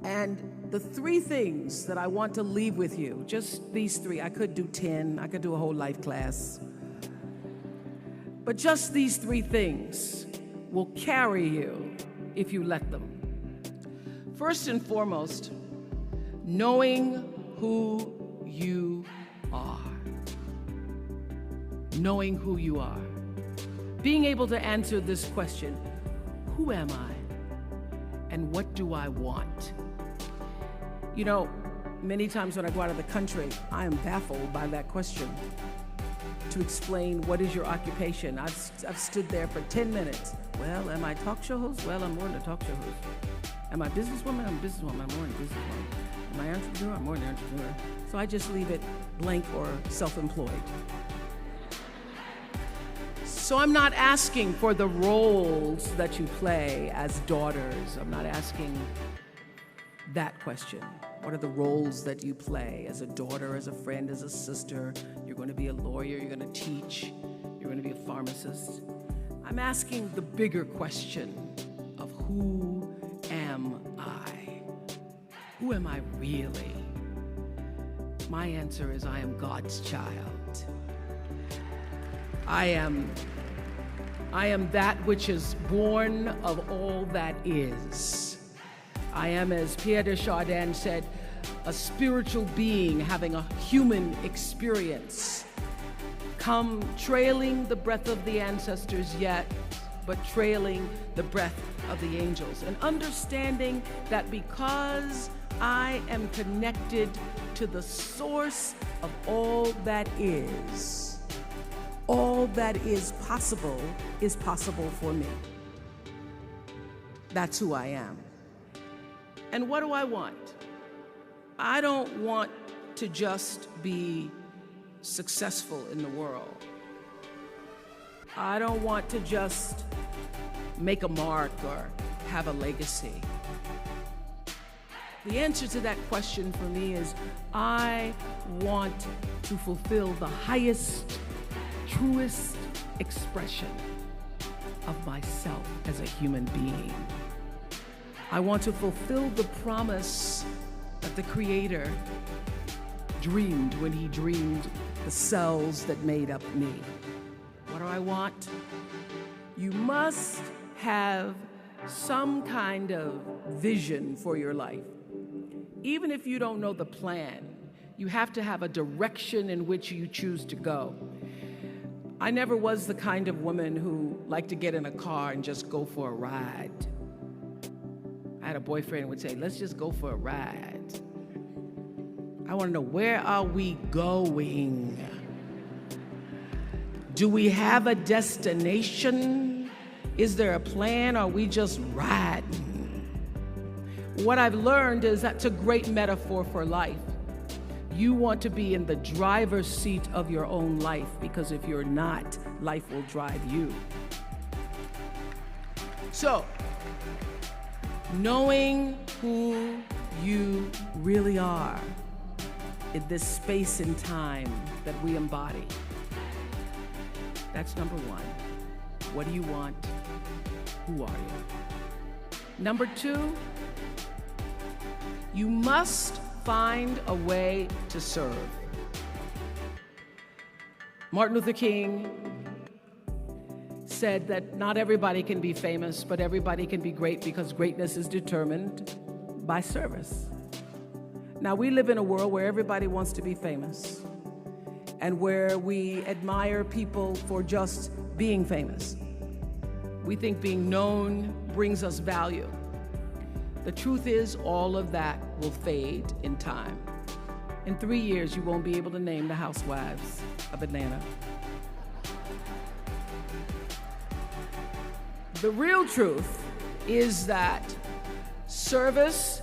And the three things that I want to leave with you, just these three. I could do 10, I could do a whole life class. But just these three things will carry you if you let them. First and foremost, knowing who you are. Knowing who you are. Being able to answer this question, who am I? And what do I want? You know, many times when I go out of the country, I am baffled by that question. To explain what is your occupation. I've stood there for 10 minutes. Well, am I a talk show host? Well, I'm more than a talk show host. Am I a businesswoman? I'm a businesswoman. I'm more than a businesswoman. Am I an entrepreneur? I'm more than an entrepreneur. So I just leave it blank or self-employed. So I'm not asking for the roles that you play as daughters. I'm not asking that question. What are the roles that you play as a daughter, as a friend, as a sister? You're going to be a lawyer, you're going to teach, you're going to be a pharmacist. I'm asking the bigger question of who am I? Who am I really? My answer is I am God's child. I am that which is born of all that is. I am, as Pierre de Chardin said, a spiritual being having a human experience, come trailing the breath of the ancestors yet, but trailing the breath of the angels. And understanding that because I am connected to the source of all that is possible for me. That's who I am. And what do I want? I don't want to just be successful in the world. I don't want to just make a mark or have a legacy. The answer to that question for me is I want to fulfill the highest, truest expression of myself as a human being. I want to fulfill the promise that the Creator dreamed when He dreamed the cells that made up me. What do I want? You must have some kind of vision for your life. Even if you don't know the plan, you have to have a direction in which you choose to go. I never was the kind of woman who liked to get in a car and just go for a ride. I had a boyfriend who would say, let's just go for a ride. I want to know, where are we going? Do we have a destination? Is there a plan? Or are we just riding? What I've learned is that's a great metaphor for life. You want to be in the driver's seat of your own life, because if you're not, life will drive you. So, knowing who you really are in this space and time that we embody. That's number one. What do you want? Who are you? Number two, you must find a way to serve. Martin Luther King said that not everybody can be famous, but everybody can be great, because greatness is determined by service. Now, we live in a world where everybody wants to be famous and where we admire people for just being famous. We think being known brings us value. The truth is, all of that will fade in time. In 3 years, you won't be able to name the housewives of Atlanta. The real truth is that service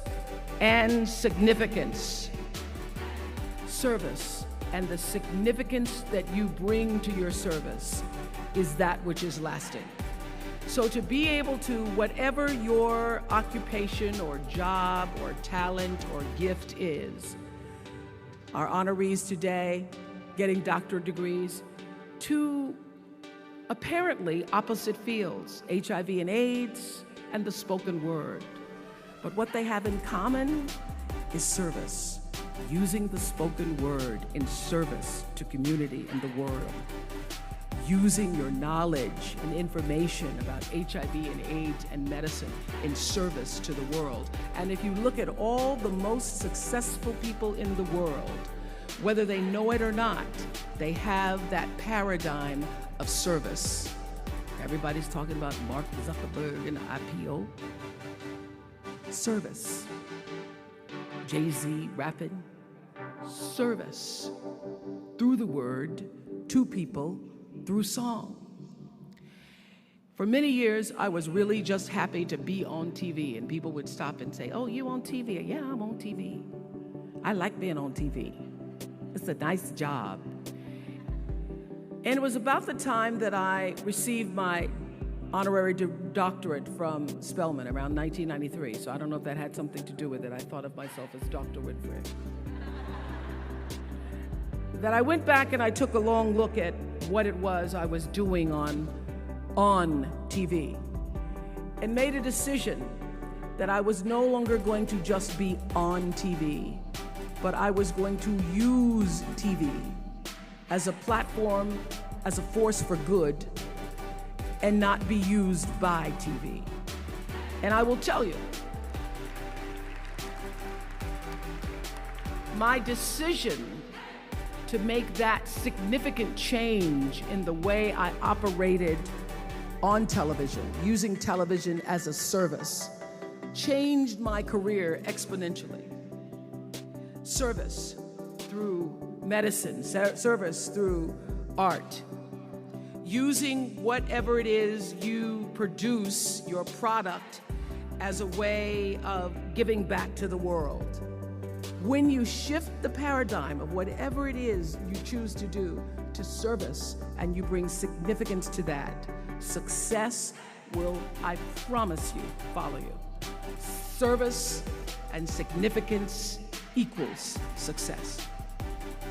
and significance, service and the significance that you bring to your service is that which is lasting. So to be able to, whatever your occupation or job or talent or gift is, our honorees today getting doctorate degrees, to apparently opposite fields, HIV and AIDS and the spoken word. But what they have in common is service, using the spoken word in service to community and the world, using your knowledge and information about HIV and AIDS and medicine in service to the world. And if you look at all the most successful people in the world, whether they know it or not, they have that paradigm of service. Everybody's talking about Mark Zuckerberg and IPO. Service. Jay-Z rapping. Service. Through the word, to people, through song. For many years, I was really just happy to be on TV, and people would stop and say, "Oh, you on TV?" "Yeah, I'm on TV. I like being on TV. It's a nice job." And it was about the time that I received my honorary doctorate from Spelman around 1993. So I don't know if that had something to do with it. I thought of myself as Dr. Winfrey. That I went back and I took a long look at what it was I was doing on TV and made a decision that I was no longer going to just be on TV, but I was going to use TV as a platform, as a force for good, and not be used by TV. And I will tell you, my decision to make that significant change in the way I operated on television, using television as a service, changed my career exponentially. Service through medicine, service through art, using whatever it is you produce, your product, as a way of giving back to the world. When you shift the paradigm of whatever it is you choose to do to service, and you bring significance to that, success will, I promise you, follow you. Service and significance equals success.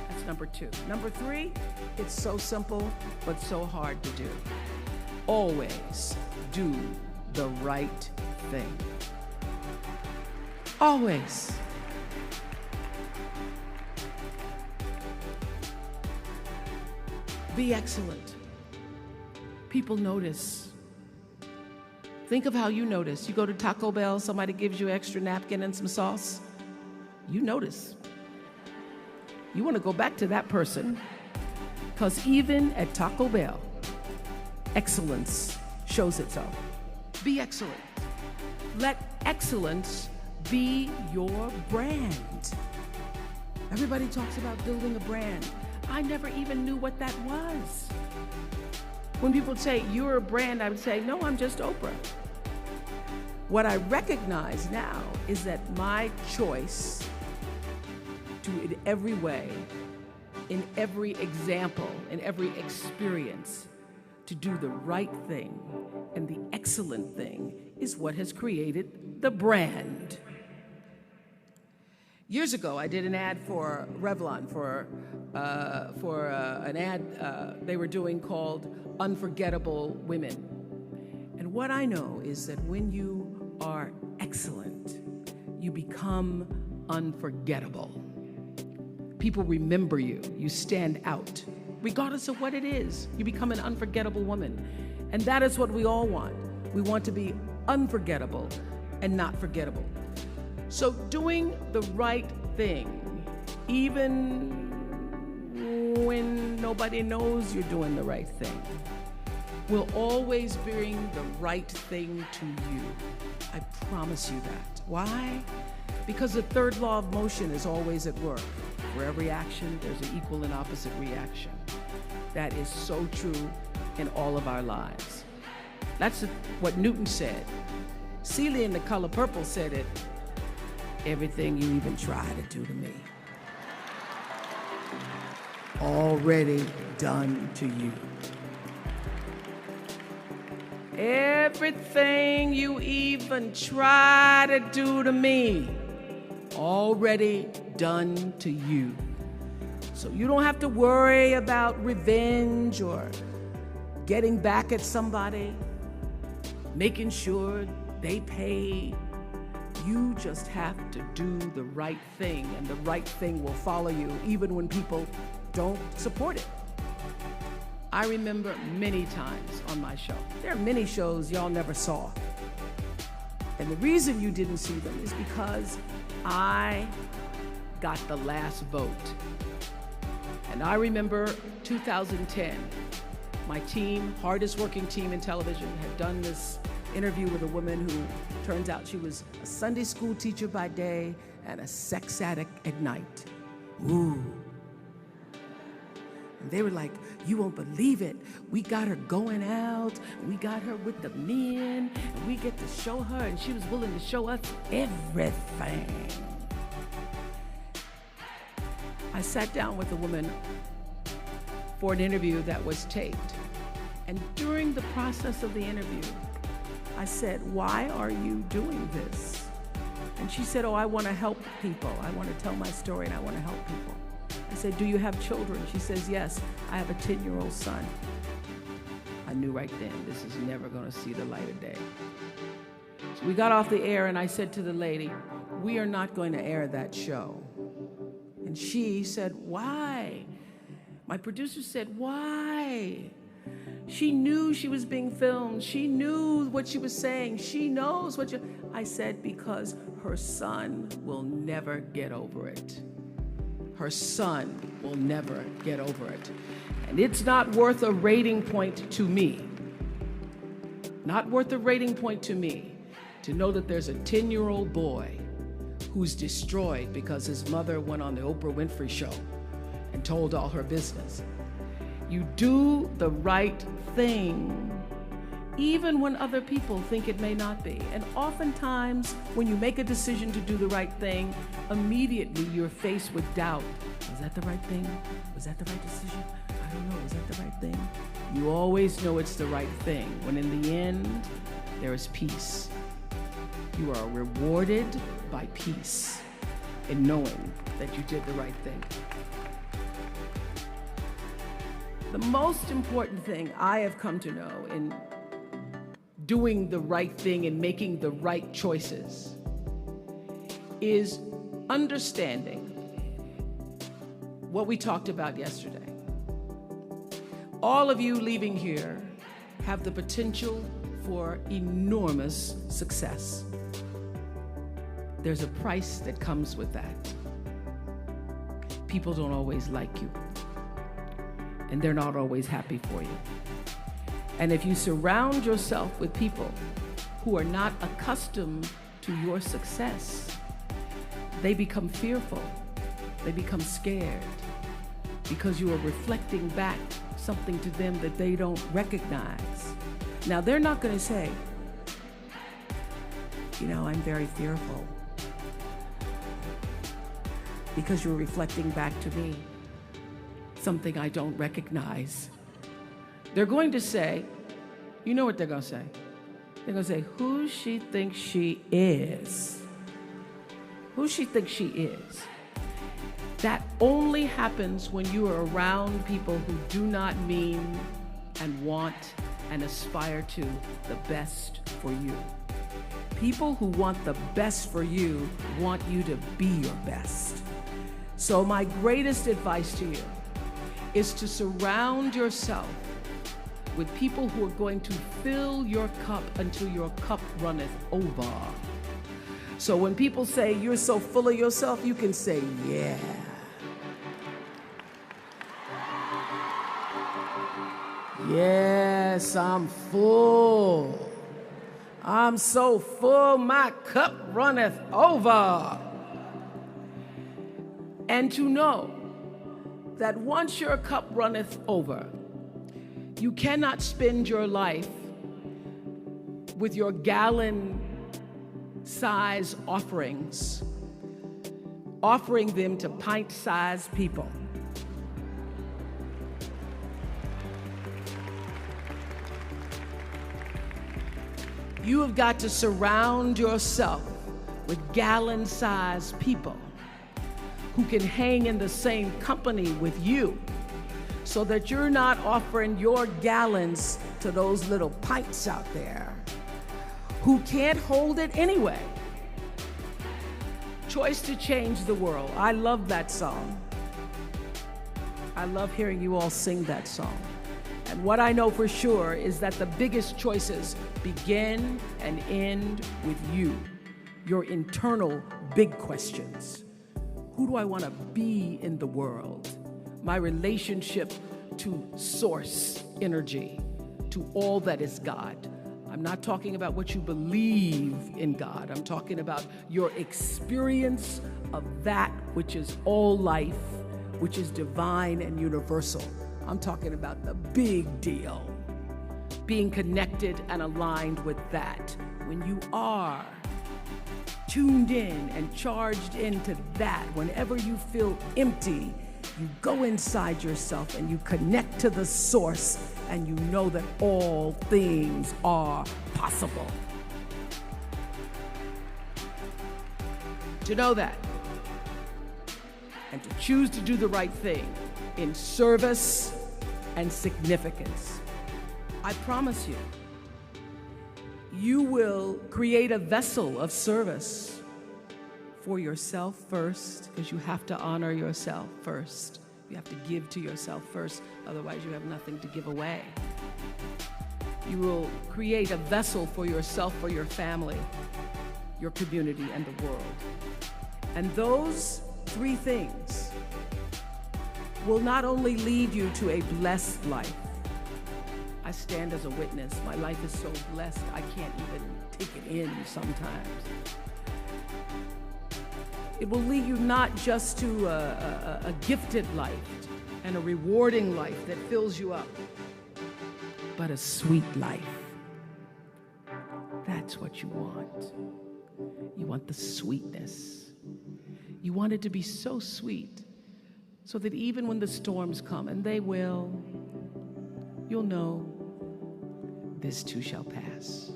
That's number 2. Number 3, it's so simple, but so hard to do. Always do the right thing. Always. Be excellent. People notice. Think of how you notice. You go to Taco Bell, somebody gives you an extra napkin and some sauce. You notice. You want to go back to that person, because even at Taco Bell, excellence shows itself. Be excellent. Let excellence be your brand. Everybody talks about building a brand. I never even knew what that was. When people say, "You're a brand," I would say, "No, I'm just Oprah." What I recognize now is that my choice to, in every way, in every example, in every experience, to do the right thing and the excellent thing is what has created the brand. Years ago, I did an ad for Revlon for an ad they were doing called Unforgettable Women. And what I know is that when you are excellent, you become unforgettable. People remember you. You stand out. Regardless of what it is, you become an unforgettable woman. And that is what we all want. We want to be unforgettable and not forgettable. So doing the right thing, even when nobody knows you're doing the right thing, will always bring the right thing to you. I promise you that. Why? Because the third law of motion is always at work. For every action, there's an equal and opposite reaction. That is so true in all of our lives. That's what Newton said. Celia in The Color Purple said it. Everything you even try to do to me, already done to you. Everything you even try to do to me, already done to you. So you don't have to worry about revenge or getting back at somebody, making sure they pay. You just have to do the right thing, and the right thing will follow you, even when people don't support it. I remember many times on my show. There are many shows y'all never saw. And the reason you didn't see them is because I got the last vote. And I remember 2010, my team, hardest working team in television, had done this interview with a woman who turns out she was a Sunday school teacher by day and a sex addict at night. Ooh. And they were like, you won't believe it. We got her going out, we got her with the men, and we get to show her, and she was willing to show us everything. I sat down with a woman for an interview that was taped. And during the process of the interview, I said, why are you doing this? And she said, oh, I want to help people. I want to tell my story and I want to help people. I said, do you have children? She says, yes, I have a 10-year-old son. I knew right then, this is never going to see the light of day. So we got off the air and I said to the lady, we are not going to air that show. And she said, why? My producer said, why? She knew she was being filmed. She knew what she was saying. She knows what you... I said, because her son will never get over it. Her son will never get over it. And it's not worth a rating point to me. Not worth a rating point to me to know that there's a 10-year-old boy who's destroyed because his mother went on the Oprah Winfrey show and told all her business. You do the right thing, even when other people think it may not be. And oftentimes, when you make a decision to do the right thing, immediately you're faced with doubt. Was that the right thing? Was that the right decision? I don't know, was that the right thing? You always know it's the right thing, when in the end, there is peace. You are rewarded by peace in knowing that you did the right thing. The most important thing I have come to know in doing the right thing and making the right choices is understanding what we talked about yesterday. All of you leaving here have the potential for enormous success. There's a price that comes with that. People don't always like you, and they're not always happy for you. And if you surround yourself with people who are not accustomed to your success, they become fearful, they become scared, because you are reflecting back something to them that they don't recognize. Now, they're not going to say, you know, I'm very fearful, because you're reflecting back to me something I don't recognize. They're going to say, you know what they're going to say? They're going to say, who she thinks she is. Who she thinks she is. That only happens when you are around people who do not mean and want and aspire to the best for you. People who want the best for you want you to be your best. So my greatest advice to you is to surround yourself with people who are going to fill your cup until your cup runneth over. So when people say you're so full of yourself, you can say, yeah. Yes, I'm full. I'm so full, my cup runneth over. And to know that once your cup runneth over, you cannot spend your life with your gallon-size offerings, offering them to pint-sized people. You have got to surround yourself with gallon-sized people who can hang in the same company with you, so that you're not offering your gallons to those little pints out there who can't hold it anyway. choice to change the world. I love that song. I love hearing you all sing that song. And what I know for sure is that the biggest choices begin and end with you, your internal big questions. Who do I want to be in the world? My relationship to source energy, to all that is God. I'm not talking about what you believe in God. I'm talking about your experience of that which is all life, which is divine and universal. I'm talking about the big deal. Being connected and aligned with that. When you are tuned in and charged into that, whenever you feel empty, you go inside yourself and you connect to the source, and you know that all things are possible. To know that, and to choose to do the right thing in service and significance, I promise you, you will create a vessel of service for yourself first, because you have to honor yourself first. You have to give to yourself first, otherwise you have nothing to give away. You will create a vessel for yourself, for your family, your community, and the world. And those three things will not only lead you to a blessed life. I stand as a witness. My life is so blessed, I can't even take it in sometimes. It will lead you not just to a gifted life and a rewarding life that fills you up, but a sweet life. That's what you want. You want the sweetness. You want it to be so sweet so that even when the storms come, and they will, you'll know this too shall pass.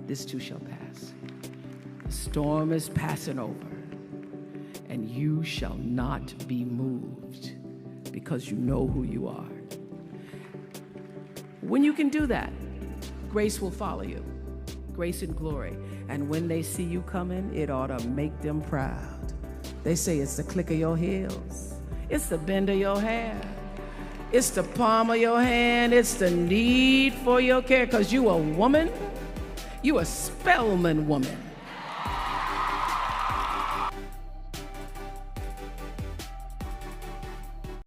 This too shall pass. The storm is passing over, and you shall not be moved because you know who you are. When you can do that, grace will follow you, grace and glory. And when they see you coming, it ought to make them proud. They say it's the click of your heels, it's the bend of your hair, it's the palm of your hand, it's the need for your care, because you a woman, you a Spelman woman.